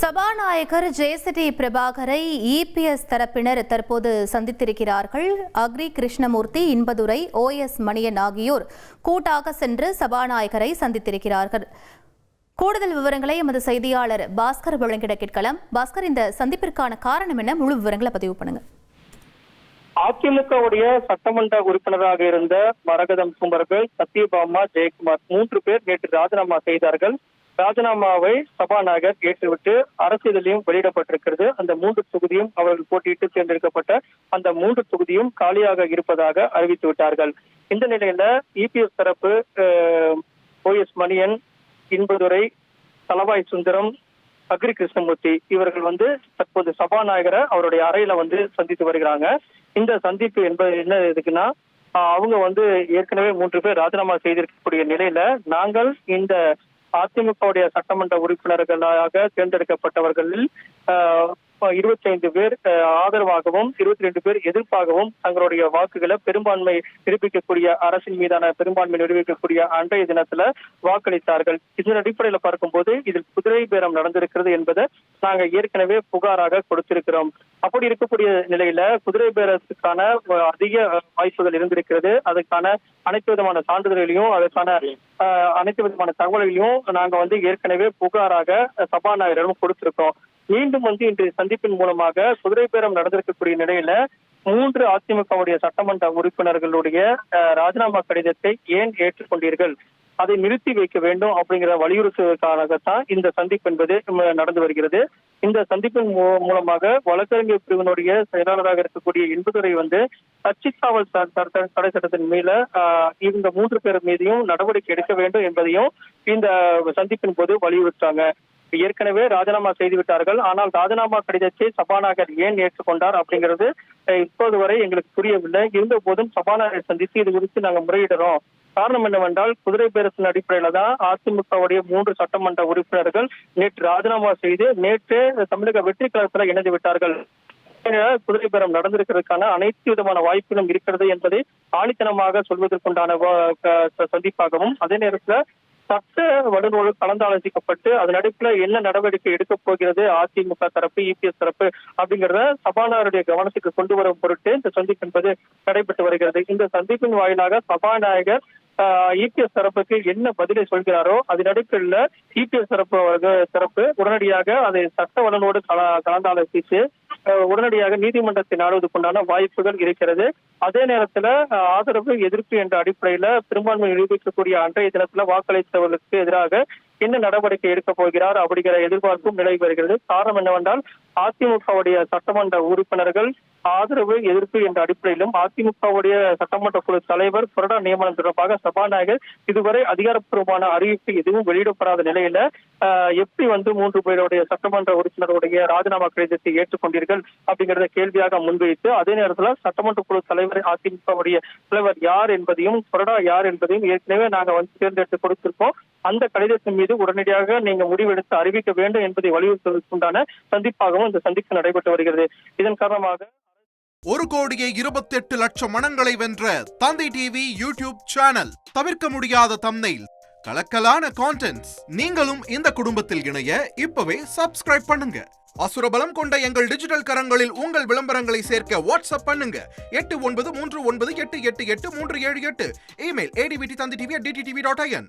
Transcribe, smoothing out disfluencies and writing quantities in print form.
சபாநாயகர் JCD பிரபாகரை EPS தரப்பினர் தற்போது சந்தித்திருக்கிறார்கள். அக்ரி கிருஷ்ணமூர்த்தி, இன்பதுரை, OS மணியன் ஆகியோர் கூட்டாக சென்று சபாநாயகரை சந்தித்திருக்கிறார்கள். கூடுதல் விவரங்களை எமது செய்தியாளர் பாஸ்கர் வழங்கிட கேட்கலாம். பாஸ்கர், இந்த சந்திப்பிற்கான காரணம் என்ன? முழு விவரங்களை பதிவு பண்ணுங்க. அதிமுகவுடைய சட்டமன்ற உறுப்பினராக இருந்த மரகதம் குமரவேல், சத்யபாமா, ஜெயக்குமார் 3 பேர் நேற்று ராஜினாமா செய்தார்கள். ராஜினாமாவை சபாநாயகர் ஏற்றுவிட்டு அரசியலிலும் வெளியிடப்பட்டிருக்கிறது. அந்த 3 தொகுதியும் அவர்கள் போட்டியிட்டு தேர்ந்தெடுக்கப்பட்ட அந்த 3 தொகுதியும் காலியாக இருப்பதாக அறிவித்து விட்டார்கள். இந்த நிலையில இபிஎஸ் தரப்பு OS மணியன், இன்பதுரை, தலவாய் சுந்தரம், அக்ரி கிருஷ்ணமூர்த்தி இவர்கள் தற்போது சபாநாயகரை அவருடைய அறையில சந்தித்து வருகிறாங்க. இந்த சந்திப்பு என்பது என்ன இருக்குன்னா, அவங்க ஏற்கனவே 3 பேர் ராஜினாமா செய்திருக்கக்கூடிய நிலையில நாங்கள் இந்த அதிமுகவுடைய சட்டமன்ற உறுப்பினர்களாக தேர்ந்தெடுக்கப்பட்டவர்களில் 25 பேர் ஆதரவாகவும் 22 பேர் எதிர்ப்பாகவும் தங்களுடைய வாக்குகளை பெரும்பான்மை நிரூபிக்கக்கூடிய அரசின் மீதான பெரும்பான்மை நிரூபிக்கக்கூடிய அன்றைய தினத்துல வாக்களித்தார்கள். இதன் அடிப்படையில பார்க்கும்போது இதில் குதிரை பேரம் நடந்திருக்கிறது என்பதை நாங்க ஏற்கனவே புகாராக கொடுத்திருக்கிறோம். அப்படி இருக்கக்கூடிய நிலையில குதிரை பேரத்துக்கான அதிக வாய்ப்புகள் இருந்திருக்கிறது. அதுக்கான அனைத்து விதமான சான்றிதழ்களையும் அதற்கான அனைத்து விதமான தகவல்களையும் நாங்க ஏற்கனவே புகாராக சபாநாயகரிடம் கொடுத்திருக்கோம். மீண்டும் இன்றைய சந்திப்பின் மூலமாக குதிரை பேரம் நடந்திருக்கக்கூடிய நிலையில 3 அதிமுகவுடைய சட்டமன்ற உறுப்பினர்களுடைய ராஜினாமா கடிதத்தை ஏன் ஏற்றுக்கொண்டீர்கள், அதை நிறுத்தி வைக்க வேண்டும் அப்படிங்கிற வலியுறுத்துவதற்காகத்தான் இந்த சந்திப்பு என்பது நடந்து வருகிறது. இந்த சந்திப்பின் மூலமாக வழக்கறிஞர் பிரிவினுடைய செயலாளராக இருக்கக்கூடிய இன்பதுரை கட்சி காவல் தடை சட்டத்தின் மேல இந்த 3 பேர் மீதையும் நடவடிக்கை எடுக்க வேண்டும் என்பதையும் இந்த சந்திப்பின் போது வலியுறுத்தாங்க. ஏற்கனவே ராஜினாமா செய்து விட்டார்கள். ஆனால் ராஜினாமா கடிதத்தை சபாநாயகர் ஏன் ஏற்றுக்கொண்டார் அப்படிங்கிறது இப்போது வரை எங்களுக்கு புரியவில்லை. இருந்த போதும் சபாநாயகர் சந்தித்து இது குறித்து நாங்கள் முறையிடுறோம். காரணம் என்னவென்றால் குதிரை பேரத்தின் அடிப்படையில தான் அதிமுகவுடைய 3 சட்டமன்ற உறுப்பினர்கள் நேற்று ராஜினாமா செய்து நேற்று தமிழக வெற்றி கழகத்துல இணைந்து விட்டார்கள். குதிரை பேரம் நடந்திருக்கிறதுக்கான அனைத்து விதமான வாய்ப்புகளும் இருக்கிறது என்பதை ஆணித்தனமாக சொல்வதற்குண்டான சந்திப்பாகவும், அதே நேரத்துல சட்ட வல்லுநர்கள் கலந்தாலோசிக்கப்பட்டு அதன் அடிப்படையில் என்ன நடவடிக்கை எடுக்க போகிறது அதிமுக தரப்பு, இபிஎஸ் தரப்பு அப்படிங்கிறத சபாநாயகருடைய கவனத்துக்கு கொண்டு வரும் பொருட்டு இந்த சந்திப்பு என்பது நடைபெற்று வருகிறது. இந்த சந்திப்பின் வாயிலாக சபாநாயகர் இபிஎஸ் தரப்புக்கு என்ன பதிலை சொல்கிறாரோ அதன் அடிப்படையில் இபிஎஸ் தரப்பு உடனடியாக அதை சட்ட வல்லுநரோடு கலந்தாலோசித்து உடனடியாக நீதிமன்றத்தை நாடுவதற்குண்டான வாய்ப்புகள் இருக்கிறது. அதே நேரத்துல ஆதரவு எதிர்ப்பு என்ற அடிப்படையில பெரும்பான்மை நிரூபிக்கக்கூடிய அன்றைய தினத்துல வாக்களித்தவர்களுக்கு எதிராக என்ன நடவடிக்கை எடுக்க போகிறார் அப்படிங்கிற எதிர்பார்ப்பும் நிலை வருகிறது. காரணம் என்னவென்றால் அதிமுகவுடைய சட்டமன்ற உறுப்பினர்கள் ஆதரவு எதிர்ப்பு என்ற அடிப்படையிலும் அதிமுகவுடைய சட்டமன்ற குழு தலைவர் கொறடா நியமனம் தொடர்பாக சபாநாயகர் இதுவரை அதிகாரப்பூர்வமான அறிவிப்பு எதுவும் வெளியிடப்படாத நிலையில எப்படி 3 பேருடைய சட்டமன்ற உறுப்பினருடைய ராஜினாமா கடிதத்தை ஏற்றுக்கொண்டீர்கள் அப்படிங்கிறத கேள்வியாக முன்வைத்து, அதே நேரத்தில் சட்டமன்ற குழு தலைவர் அதிமுகவுடைய தலைவர் யார் என்பதையும் கொறடா யார் என்பதையும் ஏற்கனவே நாங்க தேர்ந்தெடுத்து கொடுத்திருக்கோம். அந்த கடிதத்தின் மீது உடனடியாக நீங்க முடிவெடுத்து அறிவிக்க வேண்டும் என்பதை வலியுறுத்துவதற்குண்டான சந்திப்பாகவும் இந்த சந்திப்பு நடைபெற்று வருகிறது. இதன் காரணமாக 1,28,00,000 மனங்களை வென்ற தந்தை டிவி யூடியூப் சேனல். தவிர்க்க முடியாத தம்ப்நெயில், கலக்கலான கான்டென்ட்ஸ். நீங்களும் இந்த குடும்பத்தில் இணைய இப்பவே சப்ஸ்கிரைப் பண்ணுங்க. அசுரபலம் கொண்ட எங்கள் டிஜிட்டல் கரங்களில் உங்கள் விளம்பரங்களை சேர்க்க வாட்ஸ்அப் பண்ணுங்க. 8939888838. Email advttv@dttv.in.